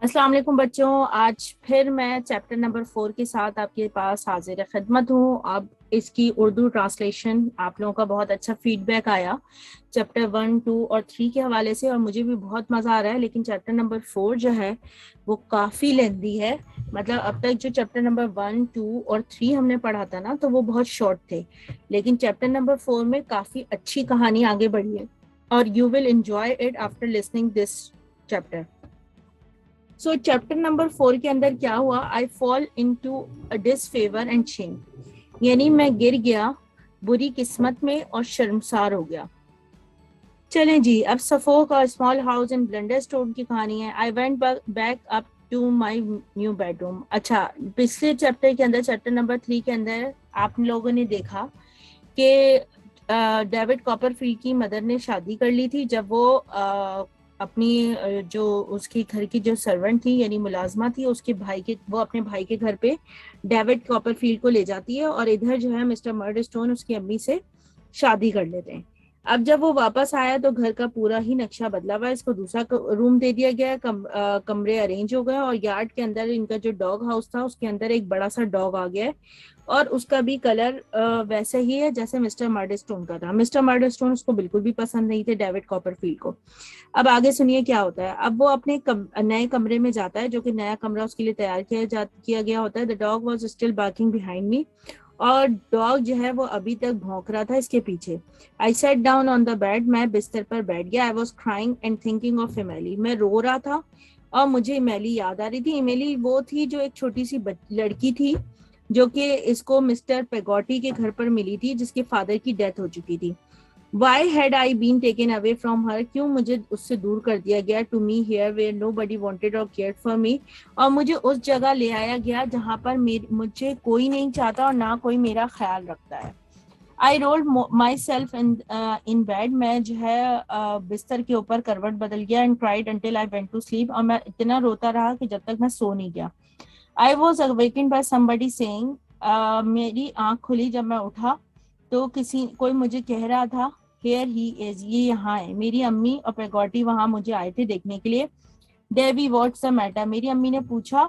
अस्सलाम वालेकुम बच्चों। आज फिर मैं चैप्टर नंबर 4 के साथ आपके पास हाजिर खिदमत हूँ। अब इसकी उर्दू ट्रांसलेशन आप लोगों का बहुत अच्छा फीडबैक आया चैप्टर 1, 2 और 3 के हवाले से, और मुझे भी बहुत मज़ा आ रहा है। लेकिन चैप्टर नंबर 4 जो है वो काफ़ी लेंदी है। मतलब अब तक जो चैप्टर नंबर 1, 2 और 3 हमने पढ़ा था ना, तो वो बहुत शॉर्ट थे, लेकिन चैप्टर नंबर 4 में काफ़ी अच्छी कहानी आगे बढ़ी है और you will enjoy it after listening this chapter. So chapter number 4 के अंदर क्या हुआ? I fall into disfavour and shame, यानी मैं गिर गया बुरी किस्मत में और शर्मसार हो गया। चलें जी, अब सफोक और स्मॉल हाउस इन ब्लंडरस्टोन की कहानी है। I went back up to my new bedroom. अच्छा, पिछले चैप्टर के अंदर, चैप्टर नंबर 3 के अंदर आप लोगों ने देखा कि डेविड कॉपरफील्ड की मदर ने शादी कर ली थी जब वो अपनी जो उसकी घर की जो सर्वेंट थी यानी मुलाजमा थी, उसके भाई के, वो अपने भाई के घर पे डेविड कॉपरफील्ड को ले जाती है और इधर जो है मिस्टर मर्डस्टोन उसकी अम्मी से शादी कर लेते हैं। अब जब वो वापस आया तो घर का पूरा ही नक्शा बदला हुआ है। इसको दूसरा रूम दे दिया गया है, कमरे अरेंज हो गए और यार्ड के अंदर इनका जो डॉग हाउस था उसके अंदर एक बड़ा सा डॉग आ गया है और उसका भी कलर वैसे ही है जैसे मिस्टर मर्डस्टोन का था। मिस्टर मर्डस्टोन उसको बिल्कुल भी पसंद नहीं थे, डेविड कॉपरफील्ड को। अब आगे सुनिए क्या होता है। अब वो अपने नए कमरे में जाता है, जो कि नया कमरा उसके लिए तैयार किया गया होता है। The dog was still barking behind me, और डॉग जो है वो अभी तक भौंक रहा था इसके पीछे। I set down on the bed, मैं बिस्तर पर बैठ गया। I was crying and thinking of Emily, मैं रो रहा था और मुझे इमेली याद आ रही थी। इमेली वो थी जो एक छोटी सी लड़की थी जो कि इसको मिस्टर पेगोटी के घर पर मिली थी, जिसके फादर की डेथ हो चुकी थी। Why had I been taken away from her? क्यों मुझे उससे दूर कर दिया गया? To me here where nobody wanted or cared for me, और मुझे उस जगह ले आया गया जहाँ पर मुझे कोई नहीं चाहता और ना कोई मेरा ख्याल रखता है। I rolled myself in bed, मैं जो है बिस्तर के ऊपर करवट बदल गया। And cried until I went to sleep, और मैं इतना रोता रहा कि जब तक मैं सो नहीं गया। I was awaken by somebody saying, मेरी आंख खुली जब मैं उठा तो कोई मुझे कह रहा था, हेयर ही इज, ये यहाँ है। मेरी अम्मी और पेगोटी वहां मुझे आए थे देखने के लिए। डेवी व्हाट्स द मैटर, मेरी अम्मी ने पूछा।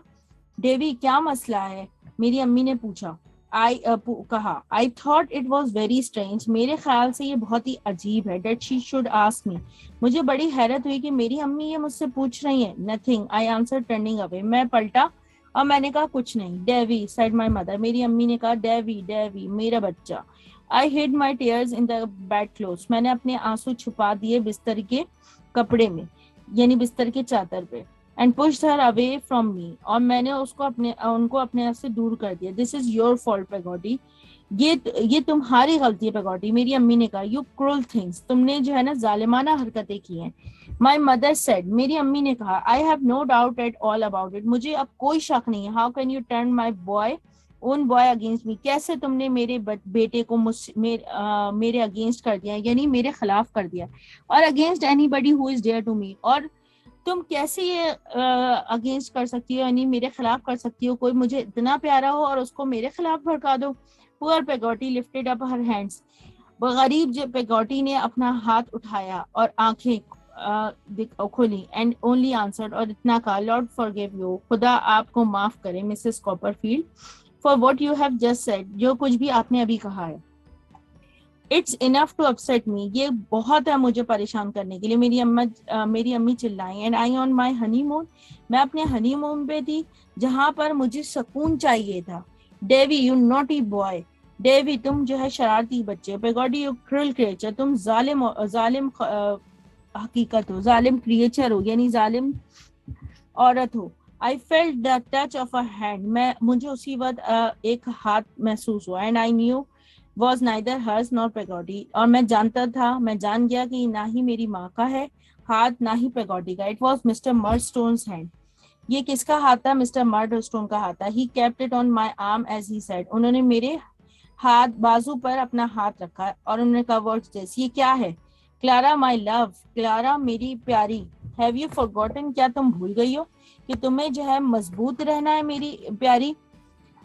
डेवी क्या मसला है, मेरी अम्मी ने पूछा। कहा I thought it was very strange, मेरे ख्याल से ये बहुत ही अजीब है। That she should ask me, मुझे बड़ी हैरत हुई कि मेरी अम्मी ये मुझसे पूछ रही है। Nothing, I answer turning away, मैं पलटा और मैंने कहा कुछ नहीं। डेवी सेड माई मदर, मेरी अम्मी ने कहा डेवी डेवी मेरा बच्चा। I hid my tears in the bed cloth, मैंने अपने आंसू छुपा दिए बिस्तर के कपड़े में, यानी बिस्तर के चादर पे। And pushed her away from me, और मैंने उनको अपने आप से दूर कर दिया। दिस इज योर फॉल्ट पेगोटी, ये तुम्हारी गलती है पेगोटी, मेरी अम्मी ने कहा। यू क्रूल थिंग्स, तुमने जो है ना जालिमाना हरकतें की हैं। माई मदर सेड, मेरी अम्मी ने कहा। I have no doubt at all about it, मुझे अब कोई शक नहीं है। How can you turn my boy own boy against me, कैसे तुमने मेरे बेटे को मेरे अगेंस्ट कर दिया, यानी मेरे खिलाफ कर दिया। और against anybody who is dear to me, और तुम कैसे ये अगेंस्ट कर सकती हो, यानी मेरे खिलाफ कर सकती हो। कोई मुझे इतना प्यारा हो और उसको मेरे खिलाफ भड़का दो। Poor Peggotty lifted up her hands, गरीब जो पेगोटी ने अपना हाथ उठाया और आंखें खुली। एंड ओनली आंसर्ड, और इतना कहा, लॉर्ड फॉरगिव यू, खुदा आपको माफ करे Mrs Copperfield, for what you have just said, जो कुछ भी आपने अभी कहा है। इट्स इनफ टू अपसेट मी, ये बहुत है मुझे परेशान करने के लिए। मेरी अम्मी चिल्लाई। And I on my honeymoon, मैं अपने हनीमून पे थी जहां पर मुझे सुकून चाहिए था। Davy you naughty boy, Davy तुम जो है शरारती बच्चे। पेगोटी यू क्रूल क्रिएचर, तुम जालिम हकीकत हो, जालिम क्रिएचर हो, यानी जालिम औरत हो। I felt the touch of a hand, मुझे उसी वक्त एक हाथ महसूस हुआ। And I knew was neither hers nor Peggotty, और मैं जान गया कि ना ही मेरी माँ का है हाथ ना ही पेगोटी का। It was mister Murdstone's hand, ये किसका हाथ था? मिस्टर मर्डस्टोन का हाथ था। He kept it on my arm as he said, उन्होंने मेरे हाथ बाजू पर अपना हाथ रखा और उन्होंने कहा, वर्ड्स दिस, ये क्या है? क्लारा माई लव, क्लारा मेरी प्यारी। हैव यू फॉरगॉटन, क्या तुम भूल गई हो कि तुम्हें जो है मजबूत रहना है मेरी प्यारी।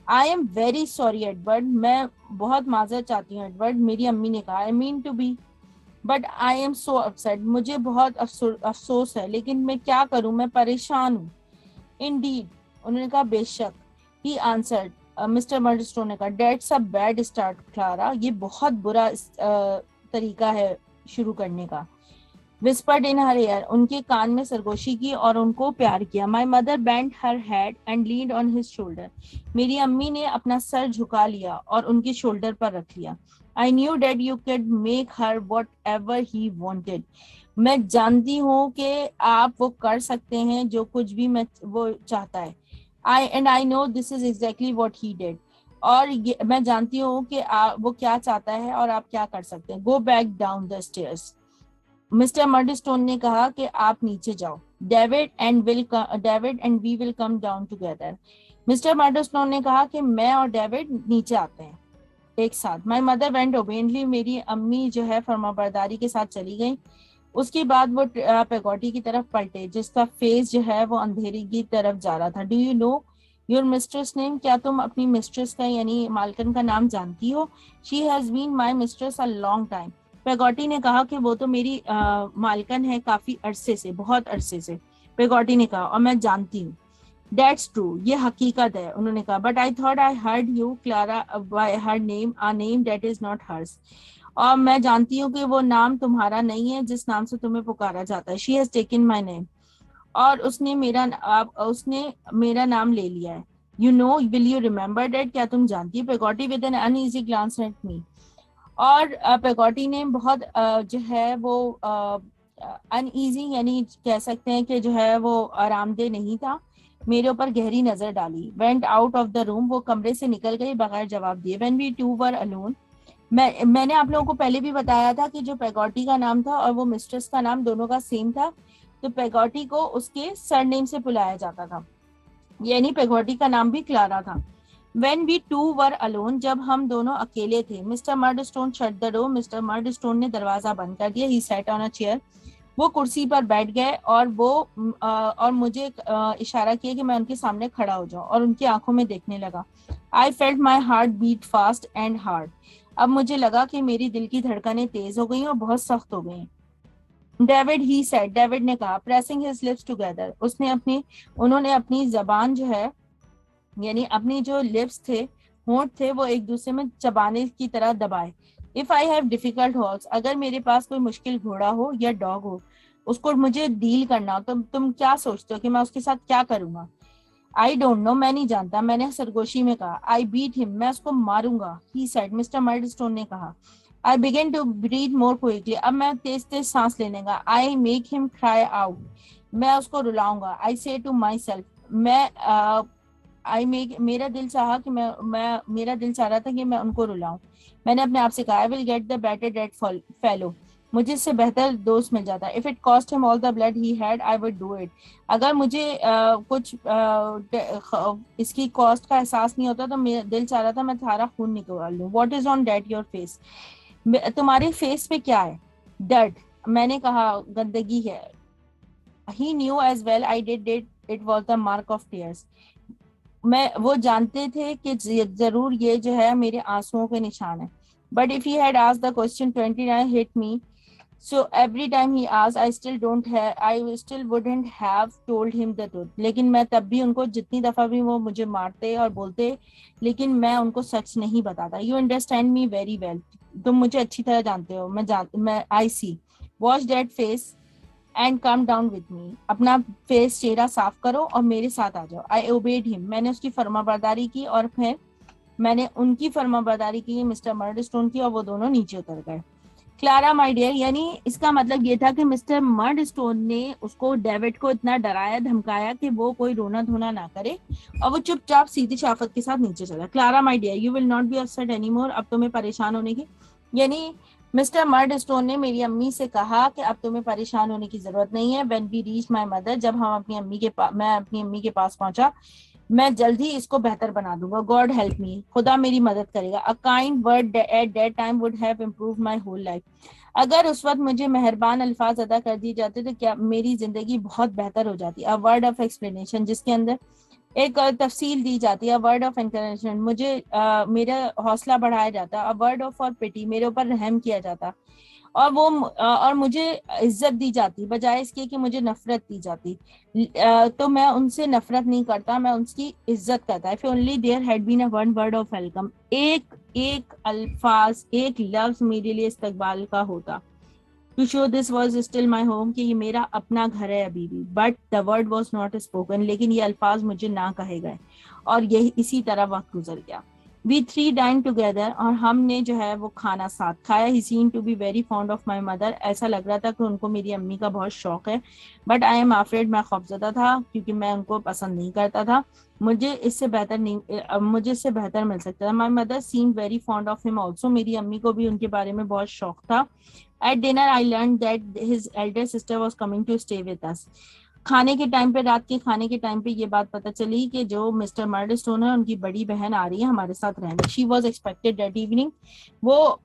I am very sorry Edward, मैं बहुत माजरत चाहती हूँ एडवर्ड, मेरी अम्मी ने कहा। I mean to be but I am so upset, मुझे बहुत अफसोस है, लेकिन मैं क्या करूँ, मैं परेशान हूँ। इंडीड, उन्होंने कहा बेशक। ही आंसर्ड, मिस्टर मर्डस्टोन ने कहा, dates a bad start Clara, ये बहुत बुरा तरीका है शुरू करने का। विस्पर्ड इन हर ईयर, उनके कान में सरगोशी की और उनको प्यार किया। My mother bent her head and leaned on his shoulder, मेरी अम्मी ने अपना सर झुका लिया और उनके शोल्डर पर रख लिया। I knew that you could make her whatever he wanted, मैं जानती हूँ कि आप वो कर सकते हैं जो कुछ भी मैं वो चाहता है। I know this is exactly what he did, और मैं जानती हूँ कि वो क्या चाहता है और आप क्या कर सकते हैं। Go back down the stairs, mister Murdstone ने कहा कि आप नीचे जाओ। David and we will come down together, mister Murdstone ने कहा कि मैं और डेविड नीचे आते हैं एक साथ। माई मदर वेंट ओबेनली, मेरी अम्मी जो है फर्माबरदारी के साथ चली गई। उसके बाद वो पेगोटी की तरफ पलटे, जिसका फेस जो है वो अंधेरे की तरफ जा रहा था। Do you know your mistress name, क्या तुम अपनी मिस्ट्रेस का यानी मालकन का नाम जानती हो? She has been my mistress a long time, Peggotty ने कहा कि वो तो मेरी मालकन है काफी अरसे से, बहुत अरसे से। पेगोटी ने कहा, और मैं जानती हूँ। दैट्स ट्रू, ये हकीकत है, उन्होंने कहा। But I thought I heard you Clara by her name, a name that is not hers, और मैं जानती हूँ कि वो नाम तुम्हारा नहीं है जिस नाम से तुम्हें पुकारा जाता है। She has taken my name, और उसने मेरा नाम ले लिया है। You know will you remember that, क्या तुम जानती हो? Peggotty with an uneasy glance at me, और पेगोटी ने बहुत जो है वो अनईजी यानी कह सकते हैं कि जो है वो आरामदेह नहीं था, मेरे ऊपर गहरी नजर डाली। Went out of the room, वो कमरे से निकल गई बगैर जवाब दिए। When we two were alone, मैंने आप लोगों को पहले भी बताया था कि जो पेगोटी का नाम था और वो मिस्ट्रेस का नाम दोनों का सेम था, तो पेगोटी को उसके सरनेम से बुलाया जाता था, यानी पेगोटी का नाम भी क्लारा था। When we two were alone, जब हम दोनों अकेले थे, mister Murdstone shut the door, mister Murdstone ने दरवाजा बंद कर दिया। He sat on a chair, वो कुर्सी पर बैठ गए और और मुझे इशारा किया कि मैं उनके सामने खड़ा हो जाऊं और उनकी आंखों में देखने लगा। I felt my heart beat fast and hard, अब मुझे लगा कि मेरी दिल की धड़कनें तेज हो गई और बहुत सख्त हो गई। डेविड, ही सेड, डेविड ने कहा, प्रेसिंग हिज लिप्स टुगेदर, उन्होंने अपनी जबान जो है यानी अपनी जो लिप्स थे, होंठ थे, वो एक दूसरे में चबाने की तरह दबाए। If I have difficult horse, अगर मेरे पास कोई मुश्किल घोड़ा हो या डॉग हो, उसको मुझे डील करना हो, तो तुम क्या सोचते हो कि मैं उसके साथ क्या करूंगा? आई डोंट नो, मैं नहीं जानता, मैंने सरगोशी में कहा। आई बीट हिम, मैं उसको मारूंगा। ही सेड, मिस्टर मर्डस्टोन ने कहा। I began to breathe more quickly, अब मैं तेज तेज सांस लेने का। I make him cry out, मैं उसको रुलाऊंगा। आई से टू माई सेल्फ, मैं मेरा दिल चाहा कि मेरा दिल चाह रहा था कि मैं उनको रुलाऊं। मैंने अपने आप से कहा, I will get the better that fellow, मुझे इससे बेहतर दोस्त मिल जाता। If it cost him all the blood he had, I would do it, अगर मुझे इसकी कॉस्ट का एहसास नहीं होता तो मेरा दिल चाह रहा था मैं सारा खून निकाल लूं। What is on that your face, तुम्हारे फेस पे क्या है? डर्ट, मैंने कहा गंदगी है। He knew as well I did it was the mark of tears, वो जानते थे कि जरूर ये जो है मेरे आंसुओं के निशान है। But if he had asked the question 29 hit me, so every time he asked, I still wouldn't have told him the truth, लेकिन मैं तब भी उनको, जितनी दफा भी वो मुझे मारते और बोलते, लेकिन मैं उनको सच नहीं बताता। You understand me very well, तुम मुझे अच्छी तरह जानते हो, मैं I see, wash that face and come down with me, अपना फेस चेहरा साफ करो और मेरे साथ आ जाओ। आई ओबेड हिम, मैंने उसकी फर्माबरदारी की और फिर मैंने उनकी फर्माबरदारी की, मिस्टर मर्डस्टोन की, और वो दोनों नीचे उतर गए। क्लारा माय डियर, यानी इसका मतलब ये था कि मिस्टर मर्डस्टोन ने उसको, डेविड को इतना डराया धमकाया कि वो कोई रोना धोना ना करे और वो चुपचाप सीधी शाफत के साथ नीचे चला। Clara my dear, you will not be upset anymore, अब तुम्हें परेशान होने की, यानी मिस्टर मर्डस्टोन ने मेरी अम्मी से कहा कि अब तुम्हें परेशान होने की जरूरत नहीं है। When we reach my mother, जब हम मैं अपनी अम्मी के पास पहुंचा, मैं जल्द ही इसको बेहतर बना दूंगा। गॉड हेल्प मी, खुदा मेरी मदद करेगा। A kind word at that time would have improved my whole life, अगर उस वक्त मुझे मेहरबान अल्फाज अदा कर दिए जाते तो क्या मेरी जिंदगी बहुत बेहतर हो जाती। अ वर्ड ऑफ एक्सप्लेनेशन, जिसके अंदर एक तफसील दी जाती है, वर्ड ऑफ एनकरेजमेंट, मुझे मेरा हौसला बढ़ाया जाता, अ वर्ड ऑफ फॉर पिटी, मेरे ऊपर रहम किया जाता, और वो और मुझे इज्जत दी जाती बजाय इसके कि मुझे नफरत दी जाती। तो मैं उनसे नफरत नहीं करता, मैं उनकी इज्जत करता। If only there had been a one word of welcome, एक एक अल्फाज, एक लफ्ज मेरे लिए इस्तकबाल का होता, to show this was still my home, कि ये मेरा अपना घर है अभी भी, but the word was not spoken, लेकिन ये अल्फाज मुझे ना कहे गए, और यही इसी तरह वक्त गुजर गया। वी थ्री डाइन टुगेदर, और हमने जो है वो खाना साथ खाया। He seemed to be very fond of my mother, ऐसा लग रहा था कि उनको मेरी अम्मी का बहुत शौक है, बट आई एम अफ्रेड, मैं खौफजदा था क्योंकि मैं उनको पसंद नहीं करता था। मुझे इससे बेहतर मिल सकता था। My mother seem very fond of him also, मेरी अम्मी को भी उनके बारे में बहुत शौक था। At dinner, I learned that his elder sister was coming to stay with us. खाने के टाइम पे, रात के खाने के टाइम पे ये बात पता चली कि जो मिस्टर मर्डस्टोन है उनकी बड़ी बहन आ रही है हमारे साथ रहने। She was expected that evening, वो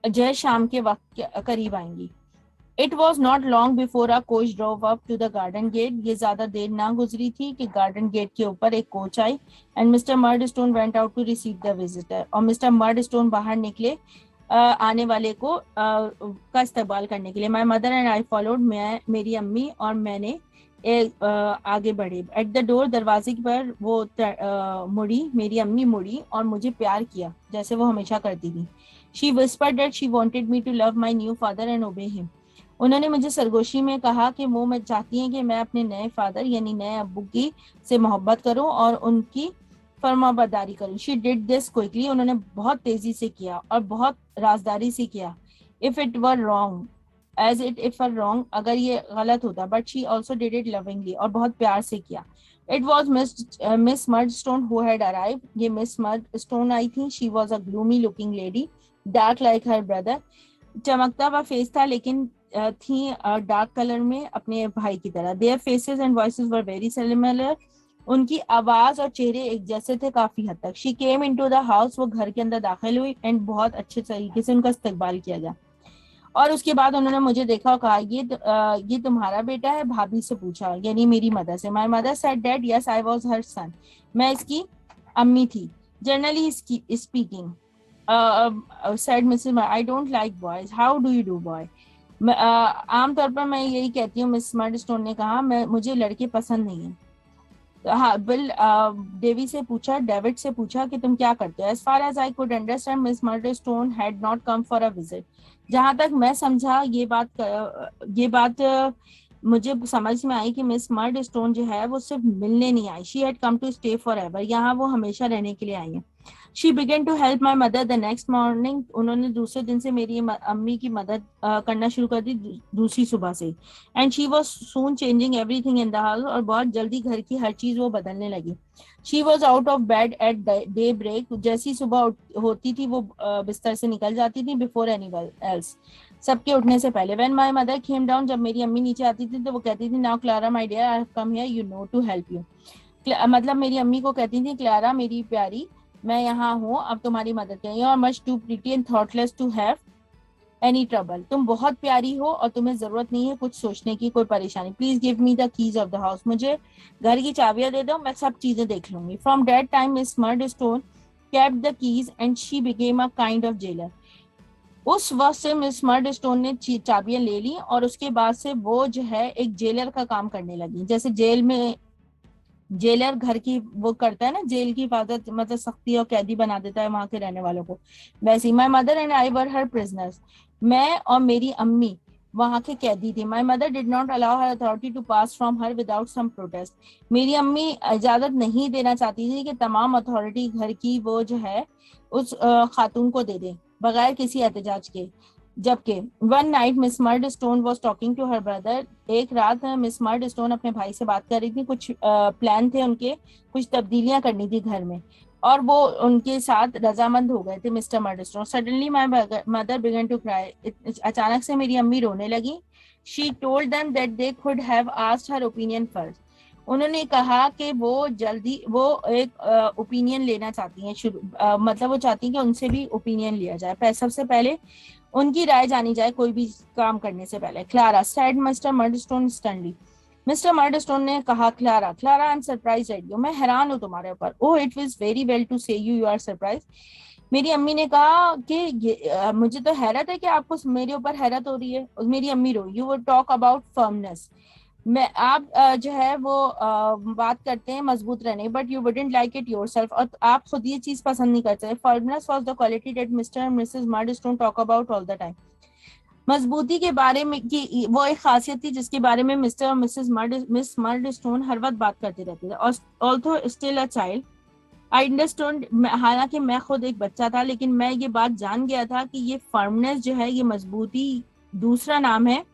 जो है शाम के वक्त के करीब आएंगी। It was not long before a coach drove up to the garden gate, ये ज्यादा देर ना गुजरी थी कि गार्डन गेट के ऊपर एक कोच आई, and mister Murdstone went out to receive the visitor, और मिस्टर मर्डस्टोन बाहर निकले आने वाले को का इस्तेमाल करने के लिए। माई मदर एंड आई फॉलोड, मैं, मेरी अम्मी और मैंने आगे बढ़े। एट द डोर, दरवाजे पर वो मुड़ी, मेरी अम्मी मुड़ी और मुझे प्यार किया जैसे वो हमेशा करती थी। She whispered that she wanted me to love my new father and obey him, उन्होंने मुझे सरगोशी में कहा कि वो मैं चाहती हैं कि मैं अपने नए फादर यानी नए अब्बू की से मोहब्बत करूं और उनकी फरमाबरदारी करूं। शी डिड दिस क्विकली, उन्होंने बहुत तेजी से किया और बहुत राजदारी से किया। If it were wrong, as it if were wrong, अगर ये गलत होता, but she also did it lovingly, और बहुत प्यार से किया। It was miss Murdstone who had arrived, ये मिस मर्डस्टोन आई थी। She was a gloomy looking lady, dark like her brother, चमकता हुआ फेस था लेकिन थी डार्क कलर में अपने भाई की तरह। Their faces and voices were very similar, उनकी आवाज और चेहरे एक जैसे थे काफी हद तक। She came into the house, वो घर के अंदर दाखिल हुई, एंड बहुत अच्छे तरीके से उनका इस्तकबाल किया गया। और उसके बाद उन्होंने मुझे देखा और कहा, ये तुम्हारा बेटा है? भाभी से पूछा, यानी मेरी मदर से। My mother said dad yes I was her son, मैं इसकी अम्मी थी। Generally speaking, said Mrs. I don't like boys. How do you do boy? आमतौर पर मैं यही कहती हूँ, मिस मर्डस्टोन ने कहा, मैं मुझे लड़के पसंद नहीं है। हाँ, बिल डेविड से पूछा कि तुम क्या करते हो। As far as I could understand, miss Murdstone had not come for a visit, जहां तक मैं समझा ये बात मुझे समझ में आई कि मिस मर्डस्टोन जो है वो सिर्फ मिलने नहीं आई। She had come to stay forever, यहाँ वो हमेशा रहने के लिए आई है। She began to help my mother the next morning, उन्होंने दूसरे दिन से मेरी अम्मी की मदद करना शुरू कर दी, दूसरी सुबह से। And she was soon changing everything in the house, और बहुत जल्दी घर की हर चीज वो बदलने लगी। She was out of bed at daybreak, जैसी सुबह होती थी वो बिस्तर से निकल जाती थी, बिफोर एनीवन एल्स, सबके उठने से पहले। When my mother came down, जब मेरी अम्मी नीचे आती थी तो वो कहती थी, now Clara my dear I have come here you know to help you, मतलब मेरी अम्मी को कहती थी, क्लारा मेरी प्यारी, मैं यहाँ हूँ अब तुम्हारी मदद करेंगे। और much too pretty and thoughtless to have any trouble, तुम बहुत प्यारी हो और तुम्हें जरूरत नहीं है कुछ सोचने की, कोई परेशानी। Please give me the keys of the house, मुझे घर की चाबियां दे दो, मैं सब चीजें देख लूंगी। From that time miss Murdstone kept the keys and she became a kind of jailer, उस वक्त से मिस मर्डस्टोन ने चाबियां ले ली और उसके बाद से वो जो है एक जेलर का काम करने लगी। जैसे जेल में जेलर घर की वो करता है ना, जेल की हिफाजत, मतलब सख्ती और कैदी बना देता है वहां के रहने वालों को, वैसे ही my mother and I were her prisoners, मैं और मेरी अम्मी वहां के कैदी थी। My mother did not allow her authority to pass from her without some protest, मेरी अम्मी इजाजत नहीं देना चाहती थी कि तमाम अथॉरिटी घर की वो जो है उस खातून को दे दे बगैर किसी एहतजाज के। जबकि one night Miss Murdstone was talking to her brother, एक रात मिस मर्डस्टोन अपने भाई से बात कर रही थी, कुछ प्लान थे उनके, कुछ तब्दीलियां करनी थी घर में, और वो उनके साथ रजामंद हो गए थे mister Murdstone. Suddenly my mother began to cry, अचानक से मेरी अम्मी रोने लगी। She told them that they could have asked her opinion first, उन्होंने कहा कि वो एक ओपिनियन लेना चाहती हैं, मतलब वो चाहती हैं कि उनसे भी ओपिनियन लिया जाए, सबसे पहले उनकी राय जानी जाए कोई भी काम करने से पहले। Clara said Mr Murdstone sternly, Mr Murdstone ने कहा, Clara, Clara, I am surprise at you, मैं हैरान हूँ तुम्हारे ऊपर। Oh, it was very well to say you are surprise. मेरी अम्मी ने कहा कि मुझे तो हैरत है कि आपको मेरे ऊपर हैरत हो रही है। और मेरी अम्मी रोई। You would talk about firmness, मैं आप जो है वो बात करते हैं मजबूत रहने, but you wouldn't like it yourself, और आप खुद ये चीज पसंद नहीं करते। Firmness was the quality that Mr and Mrs Murdstone talk about all the time. मजबूती के बारे में की वो एक खासियत थी जिसके बारे में मिस्टर और मिस मर्डस्टोन हर वक्त बात करते रहते थे। और although still a child I understood, हालांकि मैं खुद एक बच्चा था, लेकिन मैं ये बात जान गया था कि ये फर्मनेस जो है, ये मजबूती दूसरा नाम है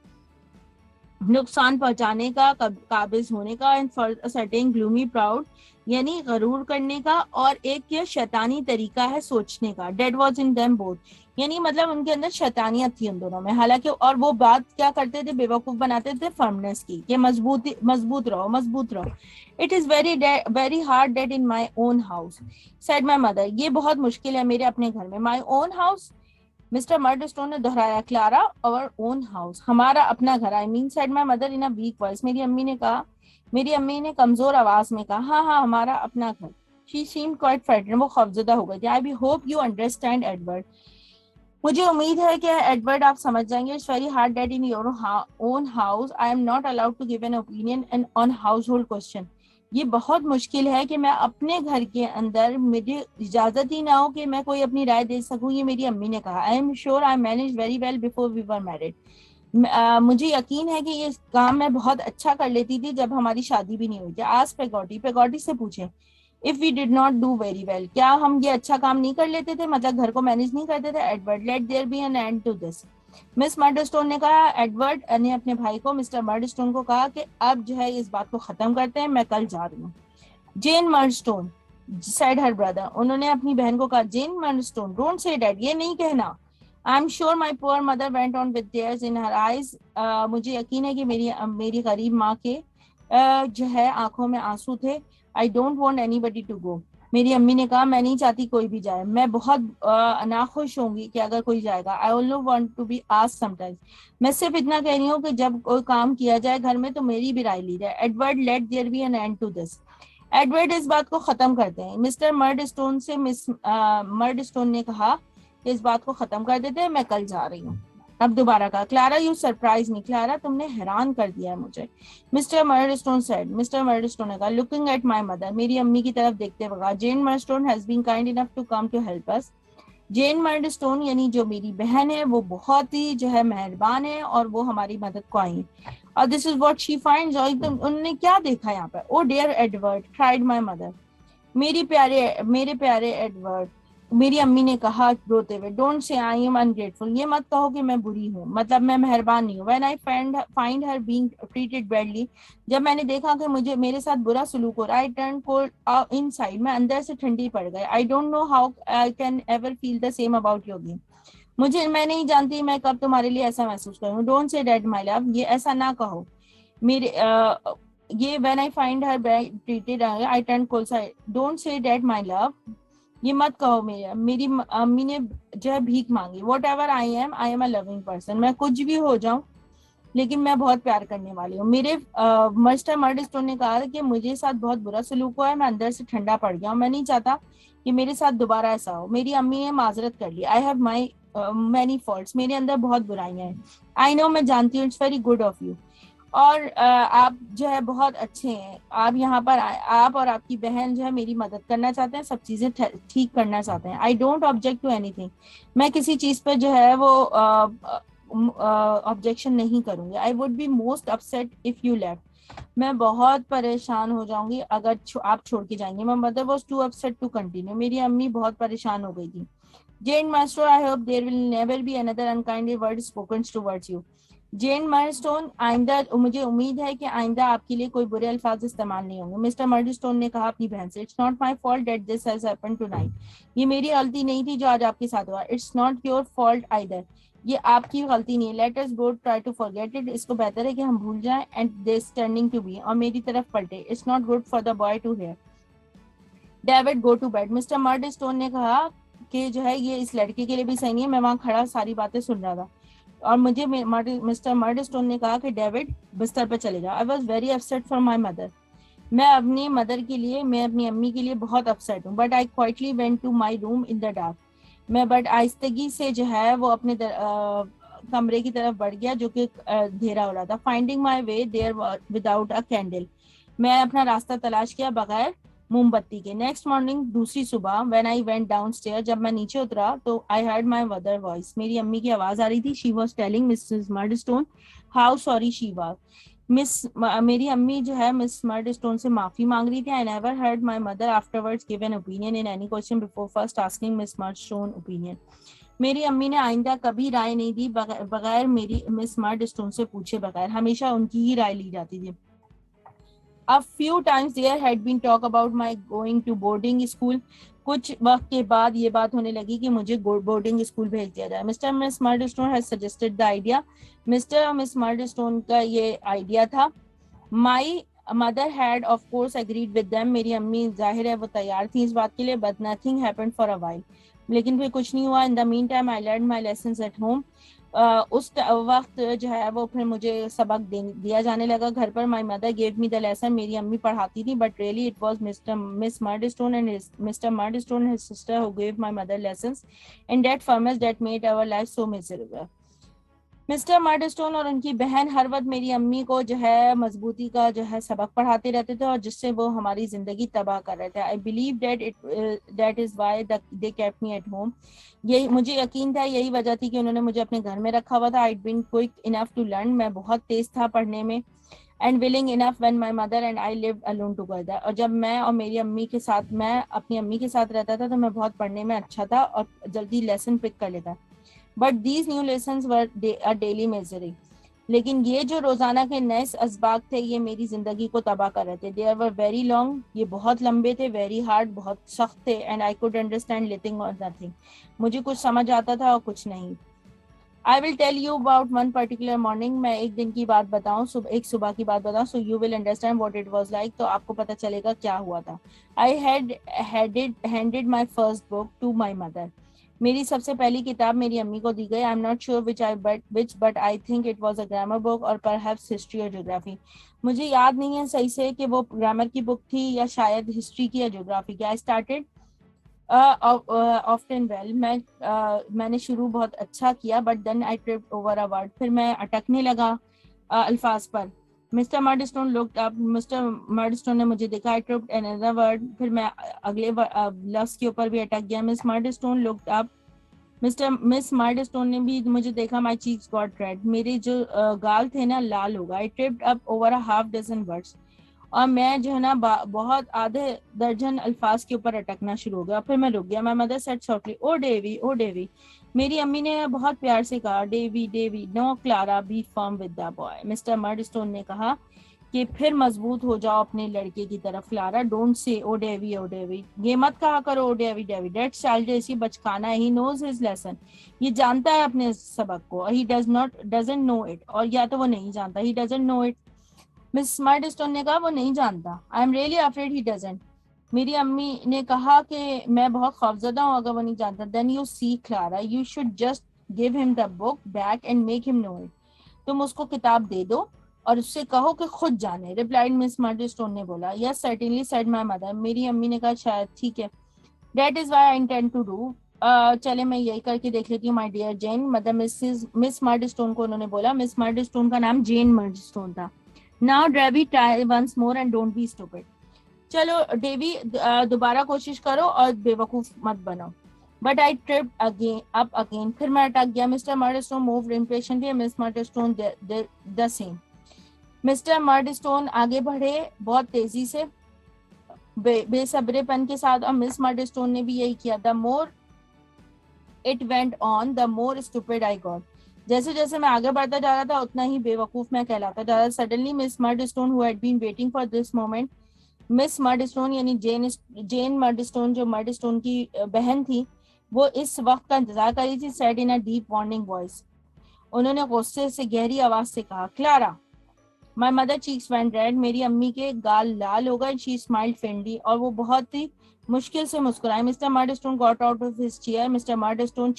नुकसान पहुंचाने का, काबिज होने का, and for certain gloomy proud, यानी गरूर करने का, और एक ये शैतानी तरीका है सोचने का। That was in them both, यानी मतलब उनके अंदर शैतानियत थी उन दोनों में। हालांकि और वो बात क्या करते थे, बेवकूफ बनाते थे फर्मनेस की, कि मजबूत रहो, मजबूत रहो। It is very hard that in my own house said my mother, ये बहुत मुश्किल है मेरे अपने घर में। My own house, mister Murdstone ने दोहराया, क्लारा, आवर ओन हाउस, हमारा अपना घर। I mean said my mother in a weak voice, मेरी अम्मी ने कमजोर आवाज में कहा, हाँ हाँ, हमारा अपना घर। शी सीम्ड क्वाइट फ्राइटेंड, वो खौफजदा हो गई थी। I be hope you understand Edward, मुझे उम्मीद है कि एडवर्ड आप समझ जाएंगे। It's very hard that in your own house I am not allowed to give an opinion and on household question, ये बहुत मुश्किल है कि मैं अपने घर के अंदर, मुझे इजाजत ही ना हो कि मैं कोई अपनी राय दे सकूं, ये मेरी अम्मी ने कहा। I am sure I manage very well before we were married, मुझे यकीन है कि ये काम मैं बहुत अच्छा कर लेती थी जब हमारी शादी भी नहीं हुई थी। आज पेगोटी, पेगोटी से पूछे, if we did not do very well, क्या हम ये अच्छा काम नहीं कर लेते थे, मतलब घर को मैनेज नहीं करते थे। Edward, let there be an end to this, Miss Murdstone ने कहा। एडवर्ड ने अपने भाई को, मिस्टर मर्डस्टोन को कहा कि अब जो है इस बात को खत्म करते हैं, मैं कल जा रही हूँ। जेन मर्डस्टोन said her brother, उन्होंने अपनी बहन को कहा, जेन मर्डस्टोन, डोंट से डैट, ये नहीं कहना। आई am sure my poor mother went on with tears in her eyes, मुझे यकीन है कि मेरी गरीब माँ के जो है आंखों में आंसू थे। I don't want anybody to go, मेरी अम्मी ने कहा, मैं नहीं चाहती कोई भी जाए, मैं बहुत नाखुश होंगी कि अगर कोई जाएगा। I only want to be asked sometimes, मैं सिर्फ इतना कह रही हूँ कि जब कोई काम किया जाए घर में तो मेरी भी राय ली जाए। Edward, let there be an end to this, Edward इस बात को खत्म करते हैं। मिस्टर मर्डस्टोन से मिस मर्डस्टोन ने कहा, इस बात को खत्म कर देते हैं, मैं कल जा रही हूँ। अब दोबारा कहा, Clara you surprise me, Clara तुमने हैरान कर दिया है मुझे। मिस्टर मर्डस्टोन सेड, मिस्टर मर्डस्टोन ने कहा, लुकिंग एट माय मदर, मेरी अम्मी की तरफ देखते हुए कहा, Jane Murdstone has been kind enough to come to help us, Jane Murdstone यानी जो मेरी बहन है वो बहुत ही जो है मेहरबान है और वो हमारी मदद को आई है। और this is what she finds, और उन्होंने क्या देखा यहाँ पे। Oh dear Edward, cried my mother, मेरे प्यारे एडवर्ड, मेरी अम्मी ने कहा रोते हुए, don't say I am ungrateful, ये मत कहो कि मैं बुरी हूँ, मतलब मैं मेहरबान नहीं हूँ। When I find her being treated badly, जब मैंने देखा कि मुझे मेरे साथ बुरा सलूक हो रहा है, आई टर्न कोल्ड इनसाइड, मैं अंदर से ठंडी पड़ गई। I don't know how I can ever feel the same about your game, मैं नहीं जानती मैं कब तुम्हारे लिए ऐसा महसूस करूँ। Don't say that my love, ये ऐसा ना कहो मेरे ये when I find her treated I turn cold side, don't say that my love, ये मत कहो मेरी अम्मी ने जो है भीख मांगी। What ever I am a loving person, मैं कुछ भी हो जाऊं लेकिन मैं बहुत प्यार करने वाली हूँ। मेरे मिस्टर मर्डस्टोन ने कहा कि मुझे साथ बहुत बुरा सलूक हुआ है, मैं अंदर से ठंडा पड़ गया हूँ, मैं नहीं चाहता कि मेरे साथ दोबारा ऐसा हो। मेरी अम्मी ने माजरत कर ली। I have my many faults, मेरे अंदर बहुत बुराइयां हैं। आई नो, मैं जानती हूँ, it's very good of you, और आप जो है बहुत अच्छे हैं। आप यहाँ पर आप और आपकी बहन जो है मेरी मदद करना चाहते हैं, सब चीजें ठीक करना चाहते हैं। I don't object to anything, मैं किसी चीज पर जो है वो ऑब्जेक्शन नहीं करूंगी। I would be most upset if you left, मैं बहुत परेशान हो जाऊंगी अगर आप छोड़ के जाएंगे। My mother was too upset to continue, मेरी अम्मी बहुत परेशान हो गई थी। Jane master, I hope there will never be another unkindly word spoken towards you, Jane Murdstone, आइंदा मुझे उम्मीद है कि आइंदा आपके लिए कोई बुरे अल्फाज इस्तेमाल नहीं होंगे। मिस्टर मर्डस्टोन ने कहा अपनी बहन से, it's not my fault that this has happened tonight, ये मेरी गलती नहीं थी जो आज आपके साथ हुआ। It's not your fault either, ये आपकी गलती नहीं है। Let us go try to forget it, इसको बेहतर है कि हम भूल जाएं। And this turning to be, और मेरी तरफ पलटे, it's not good for the boy to hear, David go to bed. Mr Murdstone ने कहा कि जो है ये इस लड़के के लिए भी सही नहीं है। मैं वहां खड़ा सारी बातें सुन रहा था। और मुझे मिस्टर मर्डस्टोन ने कहा कि डेविड बिस्तर पर चले जाओ। I was very upset for my mother. मैं अपनी मदर के लिए, मैं अपनी अम्मी के लिए बहुत अपसेट हूँ। But I quietly went to my room in the dark. मैं बट आहिस्तगी से जो है वो अपने कमरे की तरफ बढ़ गया जो कि अंधेरा हो रहा था। Finding my way there without a candle. मैं अपना रास्ता तलाश किया बगैर मोमबत्ती के। नेक्स्ट मॉर्निंग, दूसरी सुबह, when I went down stair, जब मैं नीचे उतरा तो I heard my mother voice. मेरी अम्मी की आवाज आ रही थी। She was telling Mrs Murdstone how sorry she was. मेरी अम्मी जो है मिस मर्डस्टोन से माफी मांग रही थी। I never heard my mother afterwards give an opinion in any question before first asking Miss Murdstone opinion. मेरी अम्मी ने आइंदा कभी राय नहीं दी बगैर मेरी मिस मर्डस्टोन से पूछे बगैर। हमेशा उनकी ही राय ली जाती थी। A few times there had been talk about my going to boarding school. कुछ वक्त के बाद ये बात होने लगी कि मुझे बोर्डिंग स्कूल भेज दिया जाए। Mr Miss Murdstone has suggested the idea. Mr Miss Murdstone का ये आइडिया था। My mother had of course agreed with them. मेरी अम्मी जाहिर है वो तैयार थी इस बात के लिए। But nothing happened for a while. लेकिन फिर कुछ नहीं हुआ। In the mean time I learn my lessons at home. उस वक्त जो है वो फिर मुझे सबक दिया जाने लगा घर पर। My mother gave me the lesson. मेरी अम्मी पढ़ाती थी। But really it was Miss Murdstone and mister Murdstone his sister who gave my mother lessons in that firmness that made our life so miserable. Mr Murdstone और उनकी बहन हर वक्त मेरी अम्मी को जो है मजबूती का जो है सबक पढ़ाते रहते थे और जिससे वो हमारी जिंदगी तबाह कर रहे थे। I believe that is why they kept me at home. यही मुझे यकीन था, यही वजह थी कि उन्होंने मुझे अपने घर में रखा हुआ था। I been quick enough to learn. मैं बहुत तेज था पढ़ने में। And willing enough when my mother and I lived alone together. और जब मैं और मेरी अम्मी के साथ, मैं अपनी अम्मी के साथ रहता था तो मैं बहुत पढ़ने में अच्छा था और जल्दी लेसन पिक कर लेता। But these new lessons were a daily misery. लेकिन ये जो रोजाना के नए असबाक थे ये मेरी जिंदगी को तबाह कर रहे थे। They were very long. ये बहुत लंबे थे। वेरी हार्ड, बहुत सख्त थे। एंड आई कुड अंडरस्टैंड लिटिंग और नथिंग। मुझे कुछ समझ आता था और कुछ नहीं। I will tell you about one particular morning. मैं एक दिन की बात बताऊं, एक सुबह की बात बताऊं। So you will understand what it was like. तो आपको पता चलेगा क्या हुआ था। I handed my first book to my mother. मेरी सबसे पहली किताब मेरी अम्मी को दी गई। I am not sure which but I think it was a grammar book और परहैप्स हिस्ट्री और ज्योग्राफी। मुझे याद नहीं है सही से कि वो ग्रामर की बुक थी या शायद हिस्ट्री की या ज्योग्राफी की। I started often well. मैंने शुरू बहुत अच्छा किया। But then I tripped over a word. फिर मैं अटकने लगा अल्फाज पर। Mr Murdstone looked up. Mr Murdstone ने मुझे देखा। I tripped another word. फिर मैं अगले लफ्ज के ऊपर भी अटक गया। Miss Murdstone looked up. Miss Murdstone ने भी मुझे देखा। My cheeks got red. मेरे जो गाल थे ना लाल हो गए। आई tripped up over a half dozen words. और मैं जो है ना बहुत आधे दर्जन अल्फाज के ऊपर अटकना शुरू हो गया। फिर मैं रुक गया। My mother said softly, oh Davy, oh Davy. मेरी अम्मी ने बहुत प्यार से कहा, Davy, Davy, no Clara, be firm with the boy. Mr Murdstone ने कहा कि फिर मजबूत हो जाओ अपने लड़के की तरफ। Clara, don't say O Davy, oh Davy. ये मत कहा करो oh Davy, Davy. That's childish, ये बचकाना है। He knows his lesson. ये जानता है अपने सबक को। He doesn't know it. और या तो वो नहीं जानता। He doesn't know it. Miss Murdstone ने कहा वो नहीं जानता। I am really afraid he doesn't. मेरी अम्मी ने कहा कि मैं बहुत खौफजदा हूँ अगर वो नहीं जानता। Then you see Clara, you should just give him the book back and make him know it. तुम उसको किताब दे दो और उससे कहो कि खुद जाने। रिप्लाइड मिस मर्डस्टोन ने बोला। Yes certainly said my mother. मेरी अम्मी ने कहा शायद ठीक है। That is why I intend to do. चले मैं यही करके देख लेती हूँ माय डियर जेन। मतलब मिस मर्डस्टोन को उन्होंने बोला। मिस मर्डस्टोन का नाम जेन मर्डस्टोन था। Now Davy try once more and don't be stupid. चलो डेवी दोबारा कोशिश करो और बेवकूफ मत बनो। But I tripped again up again. फिर मैं अटक गया। Mr Murdstone moved impatiently. Miss Murdstone the same. Mr Murdstone आगे बढ़े बहुत तेजी से, बेसब्रेपन के साथ। और मिस मर्डस्टोन ने भी यही किया। The more it went on the more stupid I got. जैसे जैसे मैं आगे बढ़ता जा रहा था उतना ही बेवकूफ मैं कहलाता जा रहा था। Suddenly Miss Murdstone who had been waiting for this moment, Miss Murdstone यानी जेन मर्डस्टोन जो मर्डस्टोन की बहन थी, वो इस वक्त का इंतजार कर रही थी। Said in a deep warning voice. उन्होंने गुस्से से गहरी आवाज से कहा, Clara. My mother cheeks went red, मेरी अम्मी के गाल लाल हो गए। शी स्माइल्ड फेंडली, और वो बहुत ही मुश्किल से मुस्कुराए। Mr Murdstone got out of his chair, Mr Murdstone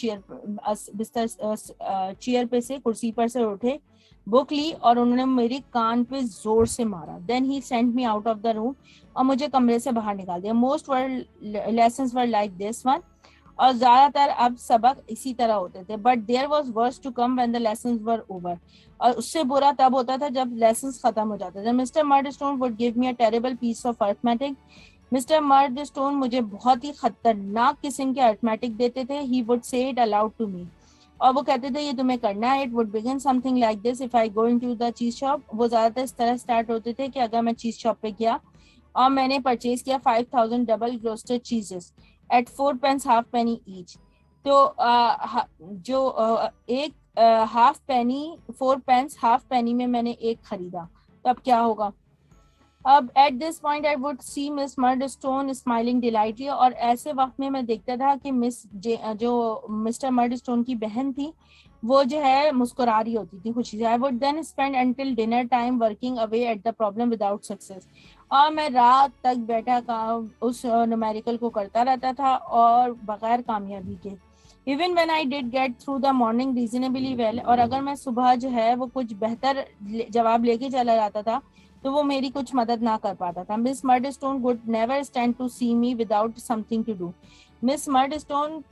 chair पे से, कुर्सी पर से उठे, बुक ली और उन्होंने मेरी कान पे जोर से मारा। Then he sent me out of the room, और मुझे कमरे से बाहर निकाल दिया। Most were lessons were like this one, और ज्यादातर अब सबक इसी तरह होते थे। But there was worse to come when the lessons were over, और उससे बुरा तब होता था जब लेसन्स खत्म हो जाते थे। Mister Murdstone would give me a terrible piece of arithmetic, Mr Murdstone मुझे बहुत ही खतरनाक किस्म के अर्थमेटिक देते थे। He would say it aloud to me, और वो कहते थे ये तुम्हें करना है। It would begin something like this, if I go into the cheese shop, वो ज्यादातर इस तरह स्टार्ट होते थे कि अगर मैं चीज शॉप पे गया और मैंने परचेज किया 5000 double roasted cheeses at 4 pence half penny each, तो एक half penny 4 pence half penny में मैंने एक खरीदा, तो अब क्या होगा। अब at this point I would see Miss Murdstone smiling delightly, और ऐसे वक्त में मैं देखता था कि जो मिस्टर मर्डस्टोन की बहन थी वो जो है मुस्कुरा रही होती थी खुशी से। I would then spend until dinner time working away at the problem without success, और मैं रात तक बैठा काम उस न्यूमेरिकल को करता रहता था और बगैर कामयाबी के। Even when I did get through the morning reasonably well, और अगर मैं सुबह जो है वो कुछ बेहतर जवाब लेके चला जाता था तो वो मेरी कुछ मदद ना कर पाता था। Miss Murdstone would never stand to see me without something to do, Miss Murdstone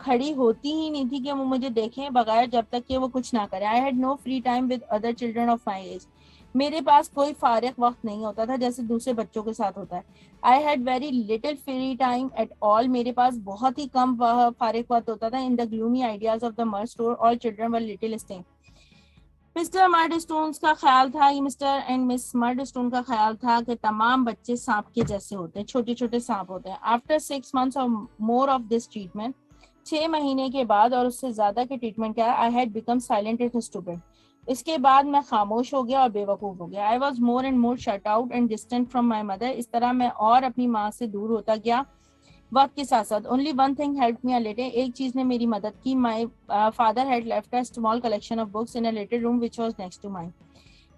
खड़ी होती ही नहीं थी कि वो मुझे देखें बगैर जब तक कि वो कुछ ना करे। I had no free time with other children of my age, मेरे पास कोई फारिग वक्त नहीं होता था जैसे दूसरे बच्चों के साथ होता है। I had very little free time at all, मेरे पास बहुत ही कम फारिग वक्त होता था। In the gloomy ideas of the Murdstone all children were little sting, Mr Murdstone का ख्याल था, ये मिस्टर एंड मिस मर्डस्टोन का ख्याल था कि तमाम बच्चे सांप के जैसे होते हैं, छोटे छोटे सांप होते हैं। आफ्टर 6 months और मोर ऑफ दिस ट्रीटमेंट, 6 महीने के बाद और उससे ज्यादा के ट्रीटमेंट के, I had become silent and stupid, इसके बाद मैं खामोश हो गया और बेवकूफ हो गया। I was more and more shut out and distant from my mother, इस तरह मैं और अपनी माँ से दूर होता गया वक्त के साथ साथ। Only one thing help me a little, एक चीज ने मेरी मदद की। My father had left a small collection of books in a little room which was next to mine,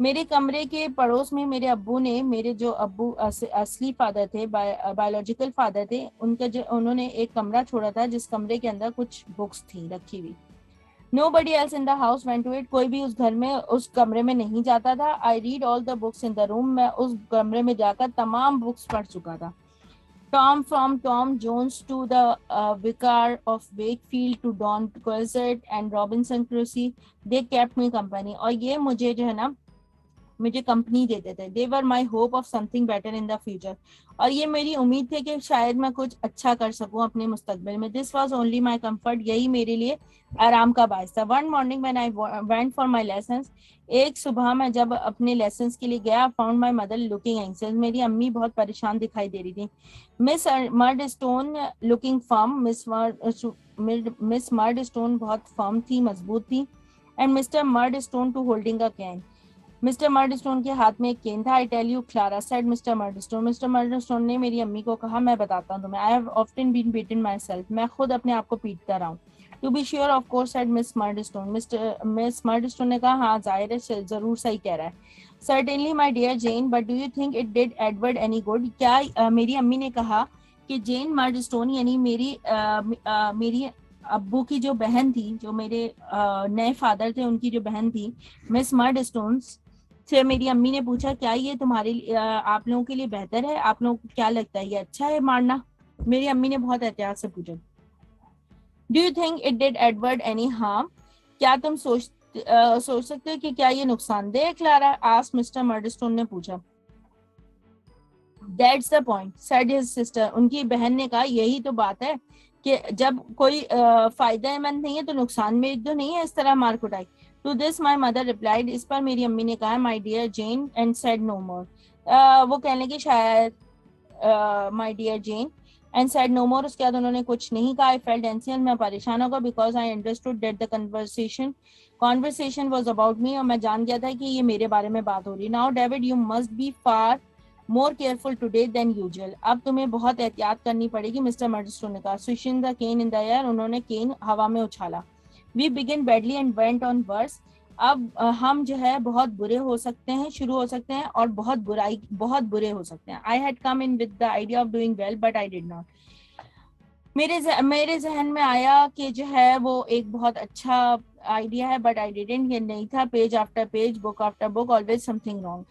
मेरे कमरे के पड़ोस में मेरे अब्बू ने, मेरे जो अब्बू असली फादर थे, बायोलॉजिकल फादर थे, उनका जो उन्होंने एक कमरा छोड़ा था जिस कमरे के अंदर कुछ बुक्स थी रखी हुई। Nobody else in the house went to it, कोई भी उस घर में उस कमरे में नहीं जाता था। I read all the books in the room, मैं उस कमरे में जाकर तमाम बुक्स पढ़ चुका था। Tom from Tom Jones to the Vicar of Wakefield to Don Quixote and Robinson Crusoe, they kept me company, और ये मुझे जो है ना मुझे कंपनी देते थे। They were my hope of something better in the future, और ये मेरी उम्मीद थी कि शायद मैं कुछ अच्छा कर सकूं अपने मुस्तकबिल में। This was only my comfort, यही मेरे लिए आराम का बायस था। One morning when I went for my lessons, एक सुबह मैं जब अपने लेसन्स के लिए गया, found my mother looking anxious, मेरी अम्मी बहुत परेशान दिखाई दे रही थी। Miss Murdstone looking firm, Miss Murdstone बहुत फर्म थी, मजबूत थी। And mister Murdstone too holding a cane, Mr Murdstone के हाथ में एक केन था। I tell you Clara, said Mr Murdstone, Mr Murdstone ने मेरी अम्मी को कहा, मैं बताता हूँ तुम्हें। I have often been beaten myself, मैं खुद अपने आप को पीटता रहा हूँ। To be sure of course, said miss Murdstone, Miss Murdstone ने कहा, हाँ जाहिर है, जरूर सही कह रहा है। Certainly my dear Jane, but do you think it did Edward any good, क्या मेरी अम्मी ने कहा कि जेन मर्डस्टोन यानी मेरी अब्बू की जो बहन थी, जो मेरे नए फादर थे उनकी जो बहन थी, मिस मर्डस्टोन से मेरी अम्मी ने पूछा, क्या ये तुम्हारे आप लोगों के लिए बेहतर है, आप लोगों को क्या लगता है ये अच्छा है मारना। मेरी अम्मी ने बहुत एहतियात से पूछा, do you think it did Edward any harm, क्या तुम सोच सकते हो कि क्या ये नुकसानदेह है, क्लारा आस्क्ड मिस्टर मर्डस्टोन ने पूछा। That's the point, said his sister, उनकी बहन ने कहा, यही तो बात है कि जब कोई फायदेमंद नहीं है तो नुकसान में तो नहीं है इस तरह मार कुटाई। To this my mother replied, इस पर मेरी अम्मी ने कहा, my dear Jane, and said no more, वो कहने लगी शायद my dear Jane, and said no more, उसके बाद उन्होंने कुछ नहीं कहा। आई फेल्ट एंसियस, मैं परेशान होगा, because I understood that the conversation was about me, और मैं जान गया था कि ये मेरे बारे में बात हो रही। Now David, you must be far more careful today than usual, अब तुम्हें बहुत एहतियात करनी पड़ेगी, मिस्टर मर्डस्टोन ने कहा। Swishing the cane in the air, उन्होंने केन हवा में उछाला। We begin badly and went on worse, अब हम जो है बहुत बुरे हो सकते हैं, शुरू हो सकते हैं, और बहुत बुरे हो सकते हैं. I had come in with the idea of doing well but I did not. मेरे जहन में आया कि जो है वो एक बहुत अच्छा आइडिया है, बट आई डिडंट. ये नहीं था. Page after page, book after book, always something wrong.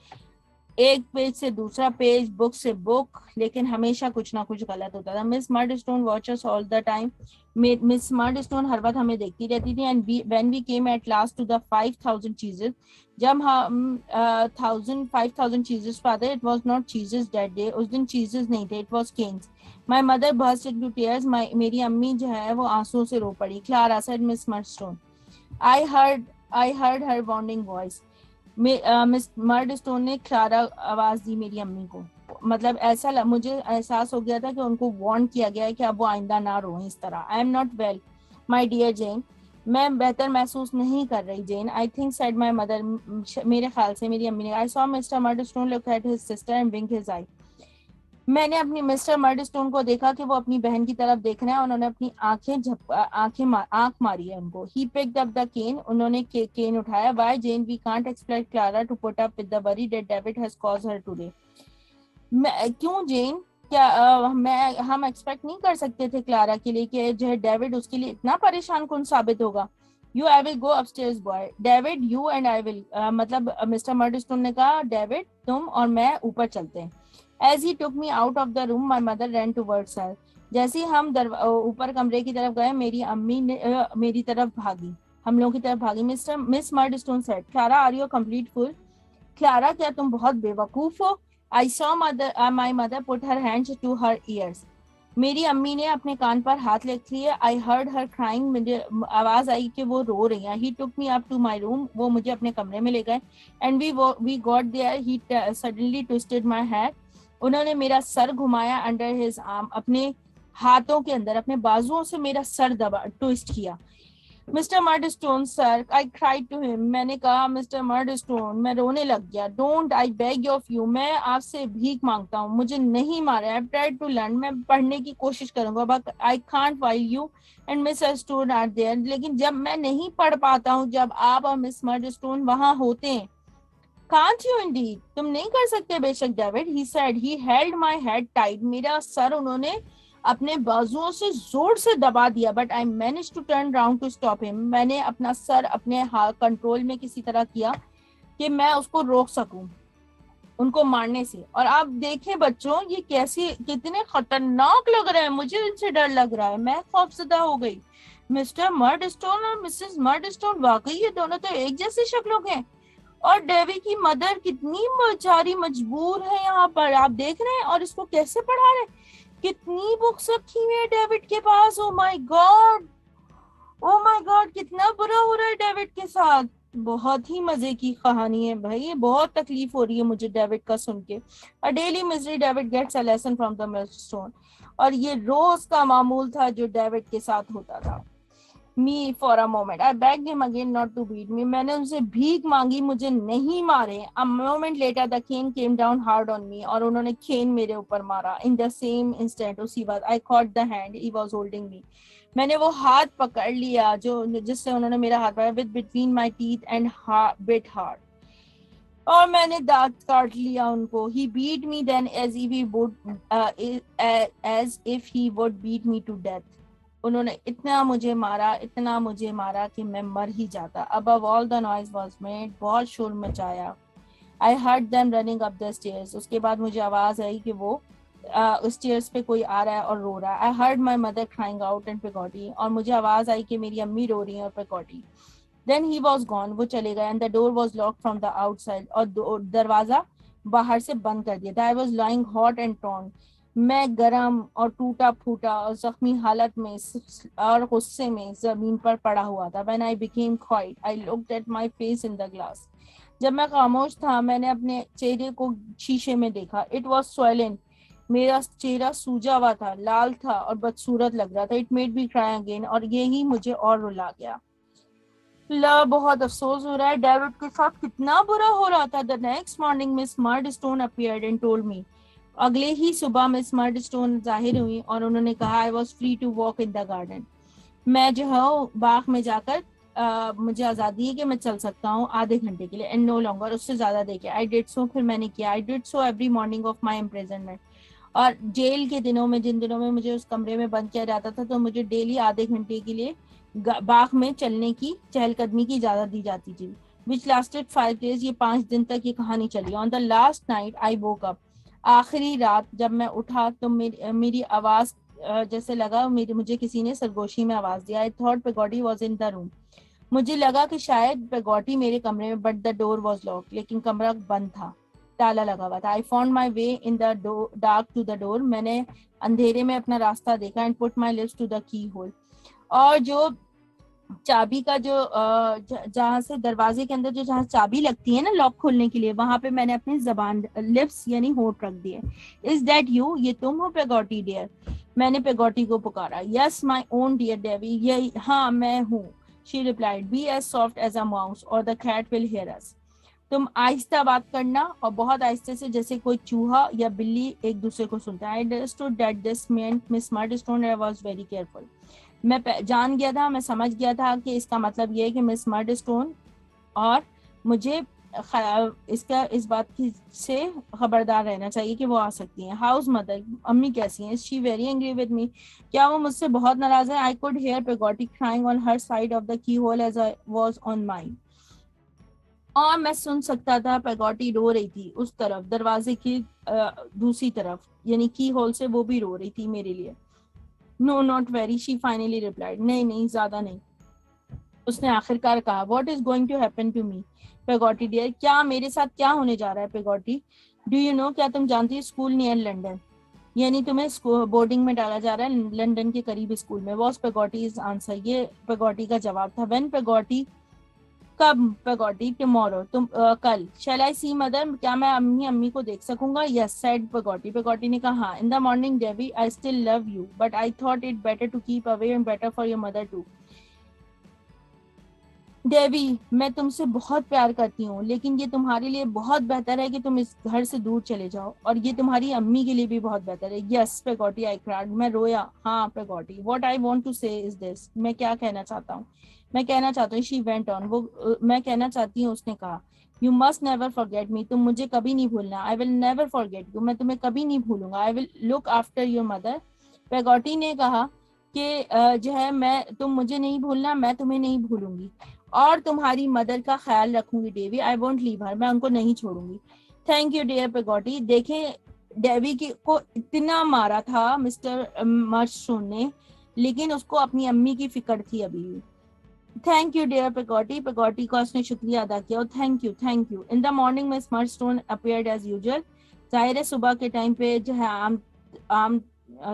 एक पेज से दूसरा पेज, बुक से बुक, लेकिन हमेशा कुछ ना कुछ गलत होता था. Miss Murdstone watchers all the time. Miss Murdstone हर वक्त हमें देखती रहती थी. And when we came at last to the 5000 cheeses, जब हम 5000 चीजेस पर आते, it was not cheeses that day. उस दिन चीजेस नहीं थे, it was canes. My mother burst into tears. मेरी अम्मी जो है वो आंसुओं से रो पड़ी. Clara said miss Murdstone. I heard her warning voice. Miss Murdstone ने क्लारा आवाज दी मेरी अम्मी को. मतलब ऐसा मुझे एहसास हो गया था कि उनको वार्न किया गया है कि अब वो आइंदा ना रोएं इस तरह. I am not well my dear Jane. मैं बेहतर महसूस नहीं कर रही Jane. I think said my mother. मेरे ख्याल से मेरी अम्मी ने. I saw mister Murdstone look at his sister and wink his eye. मैंने अपनी मिस्टर मर्डस्टोन को देखा कि वो अपनी बहन की तरफ देख रहे हैं. उन्होंने अपनी आंख मारी है उनको. He picked up the cane. उन्होंने केन उठाया. Why Jane we can't expect Clara to put up with the worry that David has caused her today. क्यों जेन? क्या हम एक्सपेक्ट नहीं कर सकते थे क्लारा के लिए कि जो है डेविड उसके लिए इतना परेशान कौन साबित होगा. You I will go upstairs boy. David you and I will. मतलब मिस्टर मर्डस्टोन ने कहा डेविड तुम और मैं ऊपर चलते हैं. As he took me out of the room, my mother ran towards her. जैसे ही हम ऊपर कमरे की तरफ गए, मेरी अम्मी ने मेरी तरफ भागी, हम लोगों की तरफ भागी. Miss Murdstone said, Clara are you complete fool. Clara क्या तुम बहुत बेवकूफ हो. I saw my mother put her hands to her ears. मेरी अम्मी ने अपने कान पर हाथ रख लिए. I heard her crying. मुझे आवाज आई कि वो रो रही हैं. He took me up to my room. वो मुझे अपने कमरे में ले गए. And we got there. He suddenly twisted my head. उन्होंने मेरा सर घुमाया अंडर हिज आर्म. अपने हाथों के अंदर, अपने बाजुओं से मेरा सर दबा ट्विस्ट किया. Mister Murdstone sir, I cried to him. मैंने कहा मिस्टर मर्डस्टोन, मैं रोने लग गया. Don't, I beg of you. मैं आपसे भीख मांगता हूँ, मुझे नहीं मारा. I tried to learn. मैं पढ़ने की कोशिश करूंगा, but I can't while you and miss Murdstone are there. लेकिन जब मैं नहीं पढ़ पाता हूँ, जब आप और मिस मर्डस्टोन वहां होते हैं. Can't you indeed? तुम नहीं कर सकते बेशक David. He said. He held my head tight. मेरा सर उन्होंने अपने बाजुओं से जोर से दबा दिया. But I managed to turn round to stop him. मैंने अपना सर अपने कंट्रोल में किसी तरह किया कि मैं उसको रोक सकूं उनको मारने से. और आप देखें बच्चों, ये कैसे कितने खतरनाक लग रहे हैं. मुझे इनसे डर लग रहा है. मैं खौफजदा हो गई. मिस्टर मर्डस्टोन और मिसेस मर्डस्टोन, वाकई ये दोनों तो एक जैसे शक्लों के हैं. और डेवी की मदर कितनी बेचारी मजबूर है यहाँ पर, आप देख रहे हैं. और इसको कैसे पढ़ा रहे हैं. कितनी बुक्स रखी हुई है डेविड के पास. Oh my God, oh my God, कितना बुरा हो रहा है डेविड के साथ. बहुत ही मजे की कहानी है भाई. ये बहुत तकलीफ हो रही है मुझे डेविड का सुन के. A daily misery David gets a lesson from the Murdstone. और ये रोज का मामूल था जो डेविड के साथ होता था. Me for a moment. I begged him again not to beat me. मैंने उनसे भीख मांगी मुझे नहीं मारे. A moment later the cane came down hard on me. और उन्होंने खेन मेरे ऊपर मारा. In the same instant उसी बात I caught the hand he was holding me. मैंने वो हाथ पकड़ लिया जो जिससे उन्होंने मेरा हाथ पकड़ा. With between my teeth and bit hard. और मैंने दांत काट लिया उनको. He beat me then as if he would beat me to death. उन्होंने इतना मुझे मारा कि मैं मर ही जाता. Above all the noise was made. बहुत शोर मचाया. I heard them running up the stairs. उसके बाद मुझे आवाज आई कि वो उस स्टेयर्स पे कोई आ रहा है और रो रहा है. I heard my mother crying out and Peggotty. और मुझे आवाज आई कि मेरी अम्मी रो रही है और Peggotty. Then he was gone. वो चले गए. And the door was locked from the outside. और दरवाजा बाहर से बंद कर दिया था. I was lying hot and torn. मैं गरम और टूटा फूटा और जख्मी हालत में और गुस्से में जमीन पर पड़ा हुआ था. When I became quiet, I looked at my face in the glass. जब मैं खामोश था, मैंने अपने चेहरे को शीशे में देखा. It was swollen. मेरा चेहरा सूजा हुआ था, लाल था और बदसूरत लग रहा था. It made me cry again. और यही मुझे और रुला गया. बहुत अफसोस हो रहा है. डेविड के साथ कितना बुरा हो रहा था. The next morning, Miss Murdstone appeared and told me. अगले ही सुबह मिस मर्डस्टोन जाहिर हुई और उन्होंने कहा I was free to walk in the garden. मैं जो है बाग में जाकर मुझे आज़ादी है कि मैं चल सकता हूँ आधे घंटे के लिए एंड नो लॉन्गर, उससे ज़्यादा देखे। आई डिड सो, फिर मैंने किया। I did so every morning of my imprisonment, और जेल के दिनों में, जिन दिनों में मुझे उस कमरे में बंद किया जाता था, तो मुझे डेली आधे घंटे के लिए बाग में चलने की, चहलकदमी की इजाज़त दी जाती थी। विच लास्टेड 5 days, ये 5 दिन तक ये कहानी चली। On the last night I woke up, आखिरी रात जब मैं उठा तो मेरी आवाज़ जैसे लगा मुझे किसी ने सरगोशी में आवाज़ दिया। I thought Peggotty was in the room, मुझे लगा कि शायद पेगोटी मेरे कमरे में, but the door was lock, लेकिन कमरा बंद था, ताला लगा हुआ था। I found my way in the dark to the door, मैंने अंधेरे में अपना रास्ता देखा। And put my lips to the keyhole, और जो चाबी का जो जहाँ से दरवाजे के अंदर जो जहाँ चाबी लगती है ना लॉक खोलने के लिए, वहां पे मैंने अपनी जबान, लिप्स यानी होंठ रख दिए। इज दैट यू, ये तुम हो पेगोटी डियर? मैंने पेगोटी को पुकारा। Yes my own dear Davy, ये हाँ मैं हूँ। She replied, be as soft as a mouse और the cat will hear us, तुम आहिस्ता बात करना, और बहुत आहिस्ते से, जैसे कोई चूहा या बिल्ली एक दूसरे को सुनता है। I understood that this meant miss Murdstone, I was very careful, मैं जान गया था, मैं समझ गया था कि इसका मतलब ये है कि मिस स्मार्टस्टोन, और मुझे इसका इस बात की से खबरदार रहना चाहिए कि वो आ सकती हैं। हाउस मदर, अम्मी कैसी हैं? She very angry with me, क्या वो मुझसे बहुत नाराज है? I could hear Peggotty crying on her side of the keyhole as I was on mine, और मैं सुन सकता था पेगोटी रो रही थी उस तरफ, दरवाजे की दूसरी तरफ, यानी की होल से वो भी रो रही थी मेरे लिए। No not very, she finally replied, नहीं नहीं ज्यादा नहीं, उसने आखिरकार कहा। What is going to happen to me Peggotty dear, क्या मेरे साथ क्या होने जा रहा है पेगोटी? डू यू नो, क्या तुम जानती हो? स्कूल नियर लंदन, यानी तुम्हें बोर्डिंग में डाला जा रहा है लंदन के करीब स्कूल में। वॉज पेगोटीज आंसर, ये पेगोटी का जवाब था। व्हेन पेगोटी, कब पेगोटी? टुमारो, कल। शैल आई सी मदर, क्या मैं अम्मी को देख सकूंगा? यस सेड पेगोटी, पेगोटी ने कहा। In the morning Davy, I still love you but I thought it better to keep away and better for your mother too. Davy, मैं तुमसे बहुत प्यार करती हूँ, लेकिन ये तुम्हारे लिए बहुत बेहतर है कि तुम इस घर से दूर चले जाओ, और ये तुम्हारी अम्मी के लिए भी बहुत बेहतर है। यस पेगोटी, आई क्राइड, मैं रोया। हाँ पेगोटी, व्हाट आई वांट टू से इज दिस, मैं क्या कहना चाहता हूँ, मैं कहना चाहता हूँ। शी वेंट ऑन, वो मैं कहना चाहती हूँ, उसने कहा। You must never forget me, तुम मुझे कभी नहीं भूलना। I will never forget you, मैं तुम्हें कभी नहीं भूलूंगा। I will look after your mother, Peggotty ने कहा कि जो है, मैं, तुम मुझे नहीं भूलना, मैं तुम्हें नहीं भूलूंगी, और तुम्हारी मदर का ख्याल रखूंगी Davy. I won't leave her, मैं उनको नहीं छोड़ूंगी। Thank you dear Peggotty. देखें, डेवी की को इतना मारा था मिस्टर मर्स्टोन ने, लेकिन उसको अपनी अम्मी की फिक्र थी अभी भी। Thank you dear Peggotty, Peggotty का उसने शुक्रिया अदा किया। Thank you, thank you. In the morning miss Murdstone appeared as usual, जाहिर है सुबह के टाइम पे जो है आम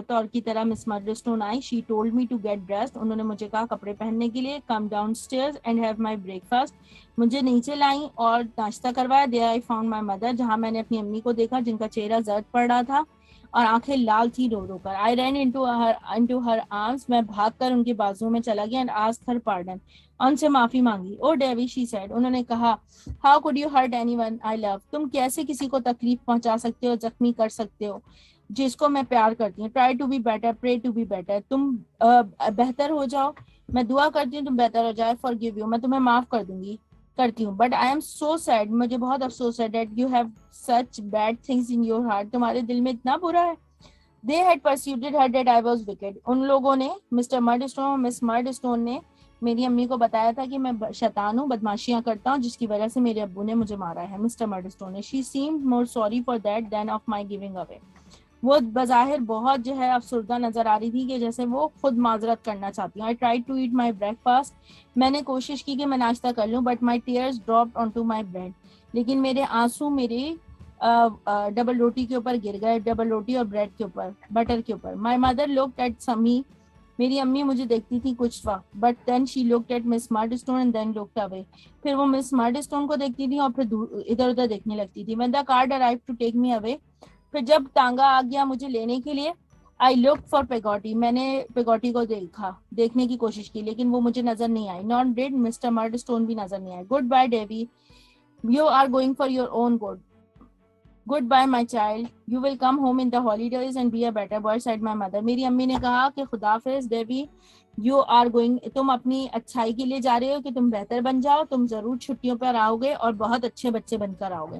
तौर की तरह मिस मर्स्टोन आई। She told me to get dressed, उन्होंने मुझे कहा कपड़े पहनने के लिए। Come downstairs and have my breakfast, मुझे नीचे लाई और नाश्ता करवाया। There I found my mother, जहाँ मैंने अपनी अम्मी को देखा, जिनका चेहरा जर्द पड़ रहा था और आंखें लाल थी रो रो कर। आई रैन इनटू हर आर्म्स, मैं भागकर उनके बाजुओं में चला गया। एंड आस्क्ड हर पार्डन, उनसे माफी मांगी। ओ डेवी, शी सेड, उन्होंने कहा। How could you hurt anyone I love, तुम कैसे किसी को तकलीफ पहुंचा सकते हो, जख्मी कर सकते हो जिसको मैं प्यार करती हूँ। Try to be better, pray to be better, तुम बेहतर हो जाओ, मैं दुआ करती हूँ तुम बेहतर हो जाए। फॉरगिव यू, मैं तुम्हें माफ कर दूंगी, करती हूँ। But I am so sad, मुझे बहुत अफसोस है। That you have such bad things in your heart, तुम्हारे दिल में इतना बुरा है। They had persuaded her that I was wicked, उन लोगों ने, मिस्टर मर्डस्टोन, मिस मर्डस्टोन ने मेरी अम्मी को बताया था कि मैं शैतान हूँ, बदमाशियां करता हूँ, जिसकी वजह से मेरे अब्बू ने मुझे मारा है। मिस्टर मर्डस्टोन ने, she seemed more sorry for that than of my giving away, वो बज़ाहिर बहुत जो है अफसुर्दा नजर आ रही थी कि जैसे वो खुद माजरत करना चाहती हूँ। I try to eat my breakfast, मैंने कोशिश की कि मैं नाश्ता कर लूँ। But my tears dropped onto my bread, लेकिन मेरे आंसू मेरे डबल रोटी के ऊपर गिर गए, डबल रोटी और ब्रेड के ऊपर, बटर के ऊपर। माई मदर लुक्ड एट समी, मेरी अम्मी मुझे देखती थी कुछ वक्त, but then she looked at miss Murdstone and then looked away, फिर वो मिस मर्डस्टोन को देखती थी और फिर इधर उधर देखने लगती थी। When the cart arrived to take me away, फिर जब तांगा आ गया मुझे लेने के लिए, आई लुक फॉर पेगोटी, मैंने पेगोटी को देखने की कोशिश की, लेकिन वो मुझे नजर नहीं आई। नॉट डिड मिस्टर मर्डस्टोन भी नजर नहीं आए। Goodbye Davy, you are going for your own good, goodbye my child, you will come home in the holidays and be a better boy, said my mother, मेरी अम्मी ने कहा कि खुदाफिज डेवी, यू आर गोइंग, तुम अपनी अच्छाई के लिए जा रहे हो कि तुम बेहतर बन जाओ, तुम जरूर छुट्टियों पर आओगे और बहुत अच्छे बच्चे बनकर आओगे।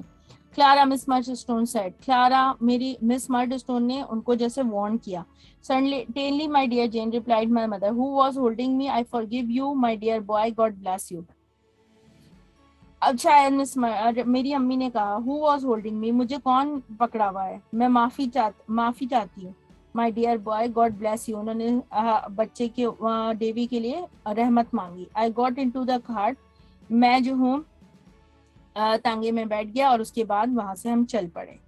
Clara, miss Murdstone said, Clara मेरी मिस मर्डस्टोन ने उनको जैसे वार्न किया। Certainly my dear Jane, replied my mother, who was holding me. I forgive you, my dear boy, God bless you. अब शायद मेरी अम्मी ने कहा, हु वॉज होल्डिंग मी, मुझे कौन पकड़ा हुआ है, मैं माफी चाहती हूँ। My dear boy, God bless you, उन्होंने बच्चे के देवी के लिए रहमत मांगी। I got into the cart, मैं जो हूँ तांगे में बैठ गया और उसके बाद वहां से हम चल पड़े।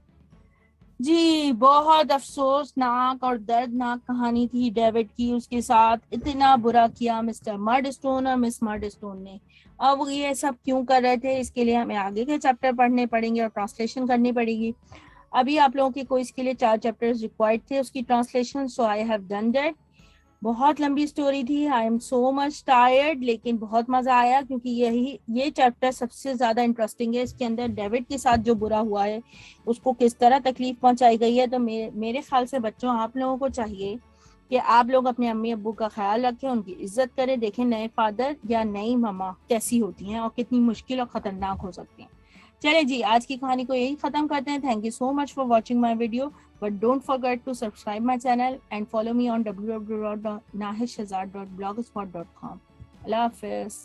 जी, बहुत अफसोसनाक और दर्दनाक कहानी थी डेविड की, उसके साथ इतना बुरा किया मिस्टर मर्डस्टोन और मिस मर्डस्टोन ने। अब वो ये सब क्यों कर रहे थे, इसके लिए हमें आगे के चैप्टर पढ़ने पड़ेंगे और ट्रांसलेशन करनी पड़ेगी। अभी आप लोगों के कोई इसके लिए 4 चैप्टर्स रिक्वायर्ड थे उसकी translation, so I have done that. बहुत लंबी स्टोरी थी, आई एम सो मच टायर्ड, लेकिन बहुत मजा आया क्योंकि ये चैप्टर सबसे ज्यादा इंटरेस्टिंग है। इसके अंदर डेविड के साथ जो बुरा हुआ है, उसको किस तरह तकलीफ पहुंचाई गई है। तो मेरे ख्याल से बच्चों, आप लोगों को चाहिए कि आप लोग अपने अम्मी अब्बू का ख्याल रखें, उनकी इज्जत करें, देखें नए फादर या नई ममा कैसी होती हैं और कितनी मुश्किल और खतरनाक हो सकती हैं। चले जी, आज की कहानी को यही खत्म करते हैं। Thank you so much for watching my video, but don't forget to subscribe my channel and follow me on www.nahishshahzad.blogspot.com. Allah Hafiz.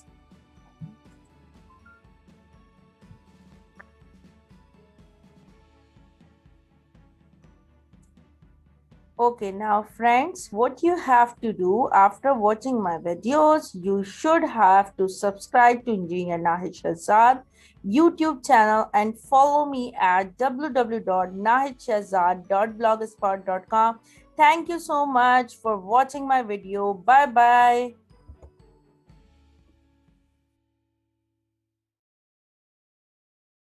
Okay, now friends, what you have to do after watching my videos, you should have to subscribe to Engineer Nahish Shahzad YouTube channel and follow me at www.nahishshahzad.blogspot.com. Thank you so much for watching my video. Bye bye.